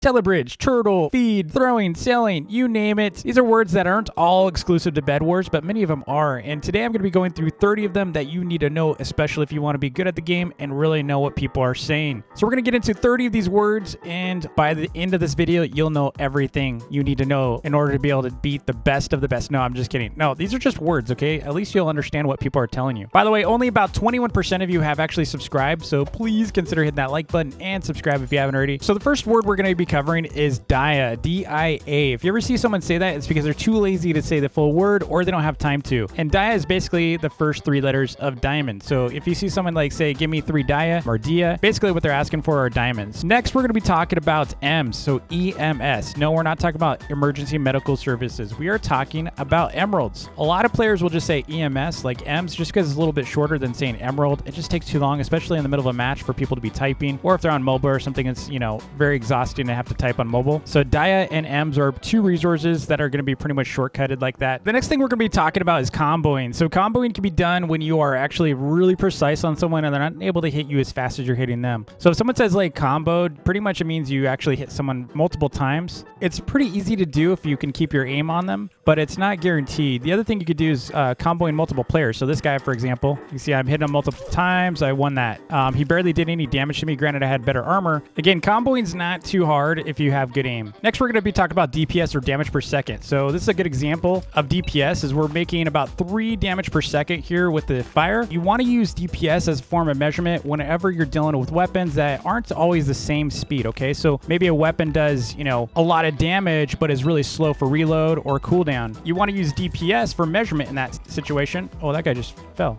Telebridge, turtle, feed, throwing, sailing, you name it. These are words that aren't all exclusive to Bed Wars, but many of them are. And today I'm going to be going through 30 of them that you need to know, especially if you want to be good at the game and really know what people are saying. So we're going to get into 30 of these words, and by the end of this video, you'll know everything you need to know in order to be able to beat the best of the best. No, I'm just kidding. No, these are just words, okay? At least you'll understand what people are telling you. By the way, only about 21% of you have actually subscribed, so please consider hitting that like button and subscribe if you haven't already. So the first word we're going to be covering is dia, D-I-A. If you ever see someone say that, it's because they're too lazy to say the full word or they don't have time to. And dia is basically the first three letters of diamond. So if you see someone like say, give me 3 dia or dia, basically what they're asking for are diamonds. Next, we're going to be talking about M's, so EMS. No, we're not talking about emergency medical services. We are talking about emeralds. A lot of players will just say EMS, like M's, just because it's a little bit shorter than saying emerald. It just takes too long, especially in the middle of a match for people to be typing, or if they're on mobile or something that's, you know, very exhausting to have to type on mobile. So dia and M's are two resources that are going to be pretty much shortcutted like that. The next thing we're going to be talking about is comboing. So comboing can be done when you are actually really precise on someone and they're not able to hit you as fast as you're hitting them. So if someone says like comboed, pretty much it means you actually hit someone multiple times. It's pretty easy to do if you can keep your aim on them, but it's not guaranteed. The other thing you could do is comboing multiple players. So this guy, for example, you see I'm hitting him multiple times. I won that. He barely did any damage to me. Granted, I had better armor. Again, comboing's not too hard if you have good aim. Next, we're going to be talking about DPS, or damage per second. So this is a good example of DPS, is we're making about 3 damage per second here with the fire. You want to use DPS as a form of measurement whenever you're dealing with weapons that aren't always the same speed, okay? So maybe a weapon does, you know, a lot of damage, but is really slow for reload or cooldown. You want to use DPS for measurement in that situation. Oh, that guy just fell.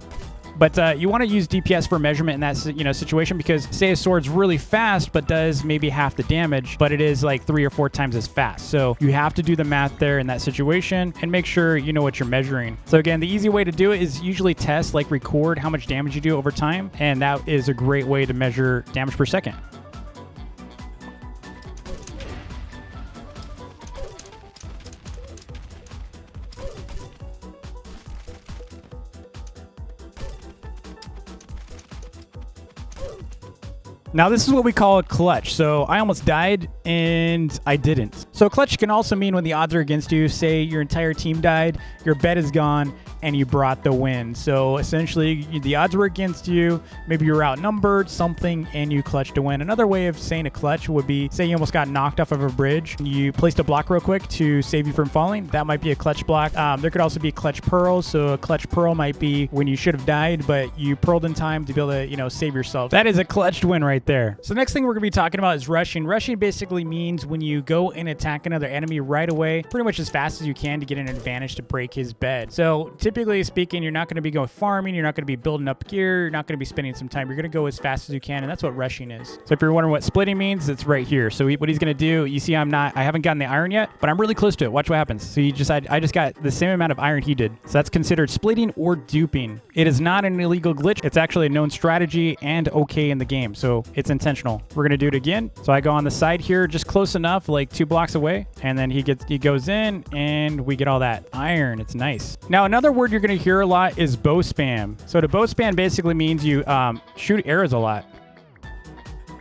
But you want to use DPS for measurement in that, you know, situation, because say a sword's really fast but does maybe half the damage, but it is like 3 or 4 times as fast. So you have to do the math there in that situation and make sure you know what you're measuring. So again, the easy way to do it is usually test, like record how much damage you do over time, and that is a great way to measure damage per second. Now, this is what we call a clutch. So I almost died and I didn't. So a clutch can also mean when the odds are against you. Say your entire team died, your bed is gone, and you brought the win. So essentially, the odds were against you. Maybe you were outnumbered, something, and you clutched to win. Another way of saying a clutch would be, say you almost got knocked off of a bridge. You placed a block real quick to save you from falling. That might be a clutch block. There could also be clutch pearls. So a clutch pearl might be when you should have died, but you pearled in time to be able to, you know, save yourself. That is a clutched win right there. So the next thing we're going to be talking about is rushing. Rushing basically means when you go and attack another enemy right away, pretty much as fast as you can to get an advantage to break his bed. So typically speaking, you're not going to be going farming. You're not going to be building up gear. You're not going to be spending some time. You're going to go as fast as you can. And that's what rushing is. So if you're wondering what splitting means, it's right here. So what he's going to do, you see I haven't gotten the iron yet, but I'm really close to it. Watch what happens. So I just got the same amount of iron he did. So that's considered splitting or duping. It is not an illegal glitch. It's actually a known strategy and okay in the game. So it's intentional. We're going to do it again. So I go on the side here, just close enough, like 2 blocks away. And then he goes in and we get all that iron. It's nice. Now, another word you're going to hear a lot is bow spam. So to bow spam basically means you shoot arrows a lot.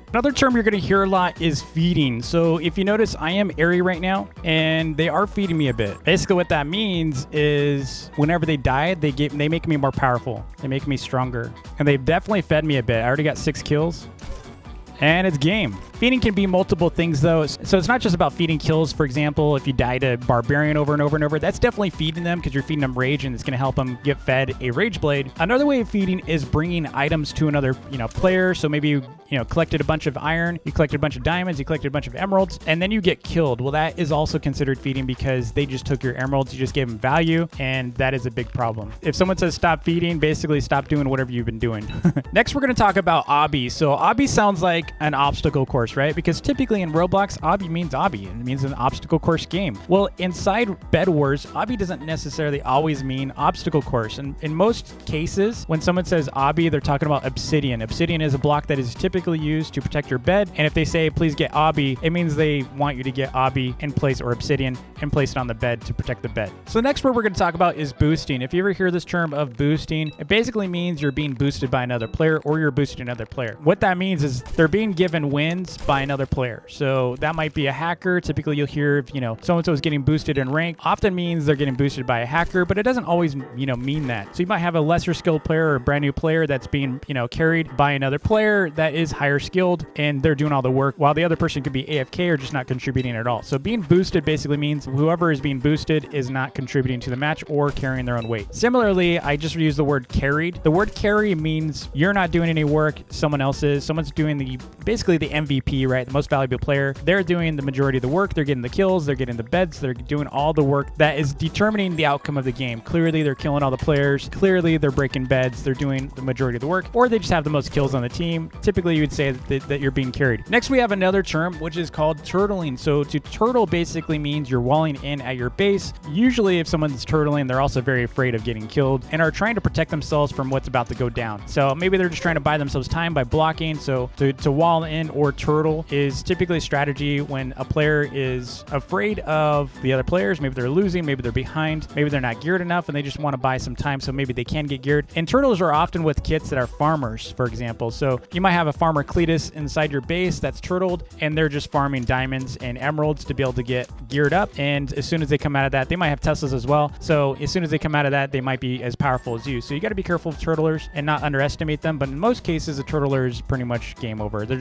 Another term you're going to hear a lot is feeding. So if you notice, I am airy right now, and they are feeding me a bit. Basically what that means is whenever they die, they make me more powerful. They make me stronger. And they've definitely fed me a bit. I already got 6 kills. And it's game. Feeding can be multiple things though. So it's not just about feeding kills. For example, if you die to Barbarian over and over and over, that's definitely feeding them because you're feeding them rage and it's going to help them get fed a rage blade. Another way of feeding is bringing items to another, player. So maybe you collected a bunch of iron, you collected a bunch of diamonds, you collected a bunch of emeralds, and then you get killed. Well, that is also considered feeding because they just took your emeralds, you just gave them value, and that is a big problem. If someone says stop feeding, basically stop doing whatever you've been doing. Next, we're going to talk about obby. So obby sounds like an obstacle course, right? Because typically in Roblox, obby means obby. It means an obstacle course game. Well, inside Bed Wars, obby doesn't necessarily always mean obstacle course. And in most cases, when someone says obby, they're talking about obsidian. Obsidian is a block that is typically used to protect your bed. And if they say, please get obby, it means they want you to get obby in place, or obsidian, and place it on the bed to protect the bed. So the next word we're going to talk about is boosting. If you ever hear this term of boosting, it basically means you're being boosted by another player or you're boosting another player. What that means is they're being given wins boost by another player. So that might be a hacker. Typically you'll hear if, so-and-so is getting boosted in rank, often means they're getting boosted by a hacker, but it doesn't always, mean that. So you might have a lesser skilled player or a brand new player that's being, carried by another player that is higher skilled and they're doing all the work while the other person could be AFK or just not contributing at all. So being boosted basically means whoever is being boosted is not contributing to the match or carrying their own weight. Similarly, I just used the word carried. The word carry means you're not doing any work, someone else is. Someone's doing basically the MVP, right? The most valuable player. They're doing the majority of the work. They're getting the kills. They're getting the beds. They're doing all the work that is determining the outcome of the game. Clearly, they're killing all the players. Clearly, they're breaking beds. They're doing the majority of the work, or they just have the most kills on the team. Typically, you would say that you're being carried. Next, we have another term, which is called turtling. So to turtle basically means you're walling in at your base. Usually, if someone's turtling, they're also very afraid of getting killed and are trying to protect themselves from what's about to go down. So maybe they're just trying to buy themselves time by blocking. So to wall in or turtle is typically a strategy when a player is afraid of the other players. Maybe they're losing, maybe they're behind, maybe they're not geared enough and they just want to buy some time so maybe they can get geared. And turtles are often with kits that are farmers, for example. So you might have a farmer Cletus inside your base that's turtled and they're just farming diamonds and emeralds to be able to get geared up. And as soon as they come out of that, they might have Teslas as well. So as soon as they come out of that, they might be as powerful as you. So you got to be careful with turtlers and not underestimate them. But in most cases, a turtler is pretty much game over. They're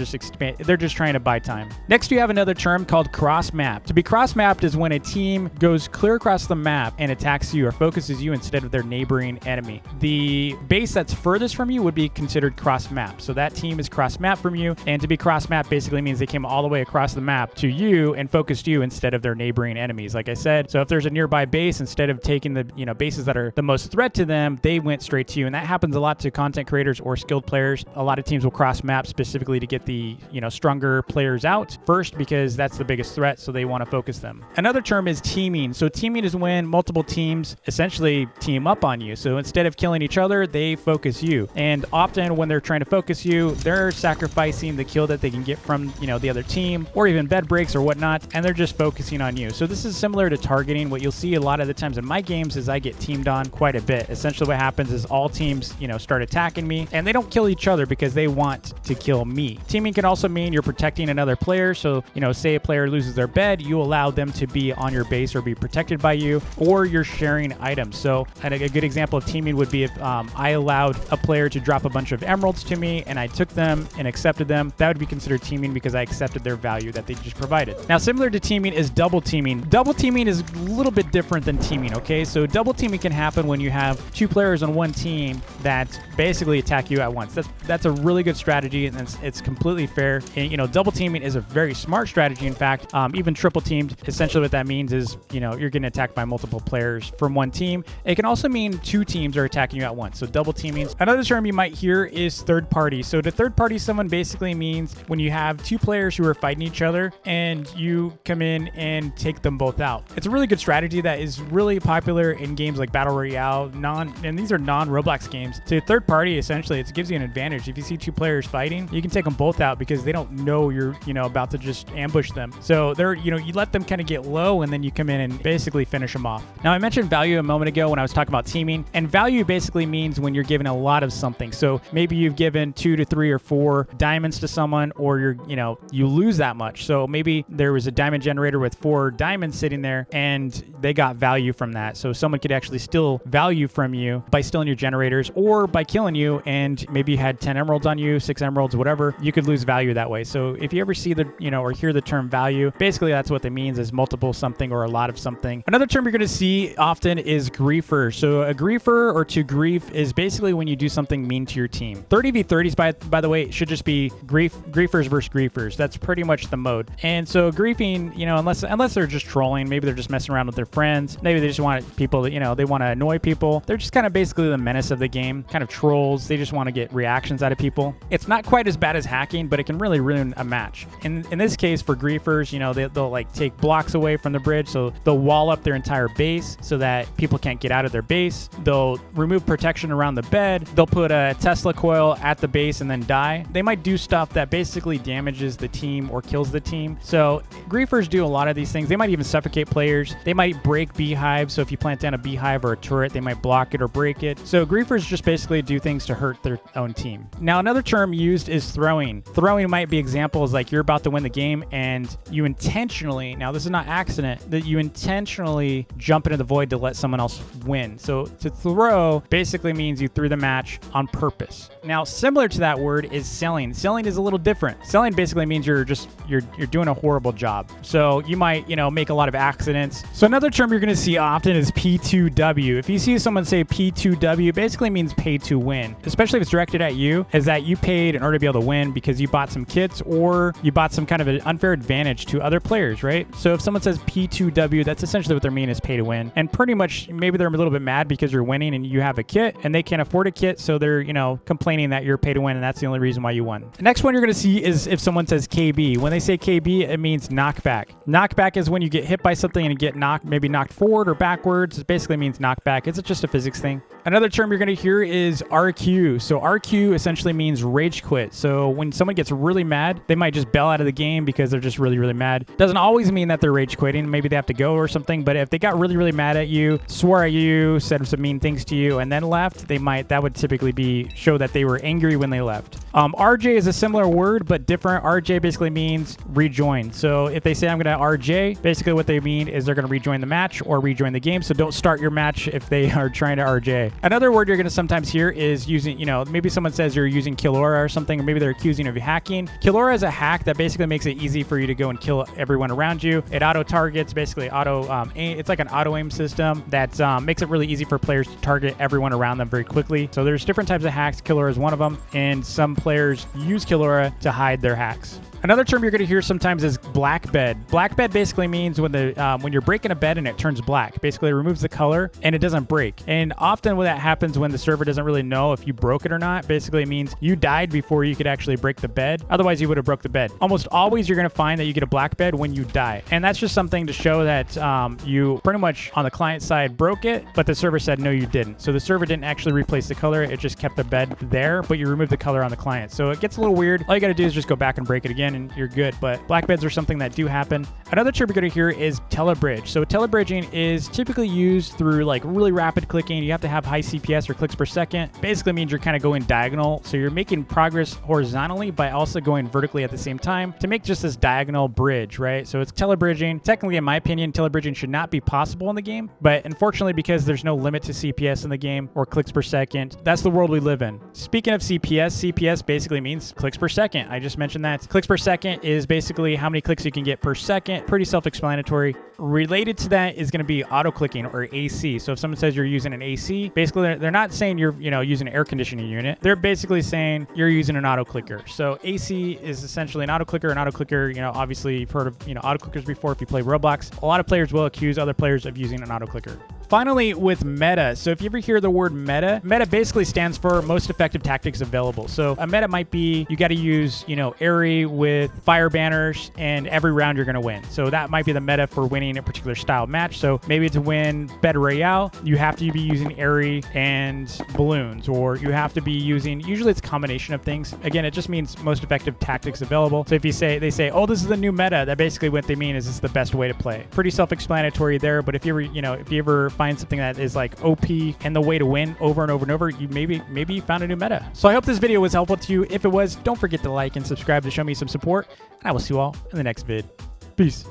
just trying to buy time. Next, you have another term called CROSSMAP. To be CROSSMAPed is when a team goes clear across the map and attacks you or focuses you instead of their neighboring enemy. The base that's furthest from you would be considered CROSSMAP. So that team is CROSSMAP from you. And to be CROSSMAP basically means they came all the way across the map to you and focused you instead of their neighboring enemies. Like I said, so if there's a nearby base, instead of taking the bases that are the most threat to them, they went straight to you. And that happens a lot to content creators or skilled players. A lot of teams will cross map specifically to get the stronger players out first because that's the biggest threat, so they want to focus them. Another term is teaming. So teaming is when multiple teams essentially team up on you. So instead of killing each other, they focus you. And often when they're trying to focus you, they're sacrificing the kill that they can get from the other team or even bed breaks or whatnot, and they're just focusing on you. So this is similar to targeting. What you'll see a lot of the times in my games is I get teamed on quite a bit. Essentially what happens is all teams start attacking me and they don't kill each other because they want to kill me. Teaming can also mean you're protecting another player. So say a player loses their bed, you allow them to be on your base or be protected by you, or you're sharing items. So a good example of teaming would be if I allowed a player to drop a bunch of emeralds to me and I took them and accepted them. That would be considered teaming because I accepted their value that they just provided. Now, similar to teaming is double teaming. Double teaming is a little bit different than teaming, okay? So double teaming can happen when you have two players on one team that basically attack you at once. That's a really good strategy and it's completely fair. And, double teaming is a very smart strategy. In fact, even triple teamed, essentially what that means is, you're getting attacked by multiple players from one team. It can also mean two teams are attacking you at once. So double teaming. Another term you might hear is third party. So to third party someone basically means when you have two players who are fighting each other and you come in and take them both out. It's a really good strategy that is really popular in games like Battle Royale, and these are non-Roblox games. To third party, essentially, it gives you an advantage. If you see two players fighting, you can take them both out because they don't know you're, about to just ambush them. So they're, you let them kind of get low and then you come in and basically finish them off. Now, I mentioned value a moment ago when I was talking about teaming, and value basically means when you're given a lot of something. So maybe you've given 2 to 3 or 4 diamonds to someone, or you lose that much. So maybe there was a diamond generator with 4 diamonds sitting there and they got value from that. So someone could actually steal value from you by stealing your generators or by killing you, and maybe you had 10 emeralds on you, 6 emeralds, whatever, you could lose value that way. So if you ever see or hear the term value, basically that's what it means, is multiple something or a lot of something. Another term you're going to see often is griefer. So a griefer or to grief is basically when you do something mean to your team. 30v30s, by the way, should just be griefers versus griefers. That's pretty much the mode. And so griefing, unless they're just trolling, maybe they're just messing around with their friends, maybe they just want people to, they want to annoy people. They're just kind of basically the menace of the game, kind of trolls. They just want to get reactions out of people. It's not quite as bad as hacking, but it can really ruin a match. In this case, for griefers, they'll like take blocks away from the bridge. So they'll wall up their entire base so that people can't get out of their base. They'll remove protection around the bed. They'll put a Tesla coil at the base and then die. They might do stuff that basically damages the team or kills the team. So griefers do a lot of these things. They might even suffocate players. They might break beehives. So if you plant down a beehive or a turret, they might block it or break it. So griefers just basically do things to hurt their own team. Now, another term used is throwing. Throwing might be example is like you're about to win the game and you intentionally, now this is not accident, that you intentionally jump into the void to let someone else win. So to throw basically means you threw the match on purpose. Now, similar to that word is selling. Selling is a little different. Selling basically means you're doing a horrible job. So you might, make a lot of accidents. So another term you're going to see often is P2W. If you see someone say P2W, it basically means pay to win, especially if it's directed at you, is that you paid in order to be able to win because you bought some kits or you bought some kind of an unfair advantage to other players, right? So if someone says P2W, that's essentially what they're meaning is pay to win. And pretty much maybe they're a little bit mad because you're winning and you have a kit and they can't afford a kit. So they're, complaining that you're pay to win and that's the only reason why you won. The next one you're going to see is if someone says KB. When they say KB, it means knockback. Knockback is when you get hit by something and you get maybe knocked forward or backwards. It basically means knockback. It's just a physics thing. Another term you're going to hear is RQ. So RQ essentially means rage quit. So when someone gets really mad, they might just bail out of the game because they're just really, really mad. Doesn't always mean that they're rage quitting. Maybe they have to go or something. But if they got really, really mad at you, swore at you, said some mean things to you, and then left, that would typically show that they were angry when they left. RJ is a similar word, but different. RJ basically means rejoin. So if they say I'm going to RJ, basically what they mean is they're going to rejoin the match or rejoin the game. So don't start your match if they are trying to RJ. Another word you're going to sometimes hear is using, maybe someone says you're using Killora or something, or maybe they're accusing of hacking. Killora is a hack that basically makes it easy for you to go and kill everyone around you. It auto targets, basically it's like an auto aim system that makes it really easy for players to target everyone around them very quickly. So there's different types of hacks. Killora is one of them, and some players use Killora to hide their hacks. Another term you're going to hear sometimes is BLACKBED. BLACKBED basically means when you're breaking a bed and it turns black. Basically, it removes the color and it doesn't break. And often when that happens, when the server doesn't really know if you broke it or not, basically it means you died before you could actually break the bed. Otherwise, you would have broke the bed. Almost always, you're going to find that you get a black bed when you die. And that's just something to show that you pretty much on the client side broke it, but the server said, no, you didn't. So the server didn't actually replace the color. It just kept the bed there, but you removed the color on the client. So it gets a little weird. All you got to do is just go back and break it again and you're good. But black beds are something that do happen. Another term you're going to hear is telebridge. So telebridging is typically used through like really rapid clicking. You have to have high CPS or clicks per second. Basically means you're kind of going diagonal. So you're making progress horizontally by also going vertically at the same time to make just this diagonal bridge, right? So it's telebridging. Technically, in my opinion, telebridging should not be possible in the game. But unfortunately, because there's no limit to CPS in the game or clicks per second, that's the world we live in. Speaking of CPS basically means clicks per second. I just mentioned that. Clicks per second is basically how many clicks you can get per second. Pretty self-explanatory. Related to that is going to be auto-clicking or AC. So if someone says you're using an AC, basically they're not saying you're using an air conditioning unit. They're basically saying you're using an auto-clicker. So AC is essentially an auto-clicker. An auto-clicker, obviously you've heard of auto-clickers before if you play Roblox. A lot of players will accuse other players of using an auto-clicker. Finally, with meta. So if you ever hear the word meta basically stands for most effective tactics available. So a meta might be you got to use, airy with fire banners and every round you're going to win. So that might be the meta for winning a particular style match. So maybe to win Battle Royale, you have to be using airy and balloons, or you have to be using, usually it's a combination of things. Again, it just means most effective tactics available. So if they say, oh, this is the new meta, that basically what they mean is this is the best way to play. Pretty self-explanatory there, but if you ever find something that is like OP and the way to win over and over and over, you maybe you found a new meta. So I hope this video was helpful to you. If it was, don't forget to like and subscribe to show me some support, and I will see you all in the next vid. Peace.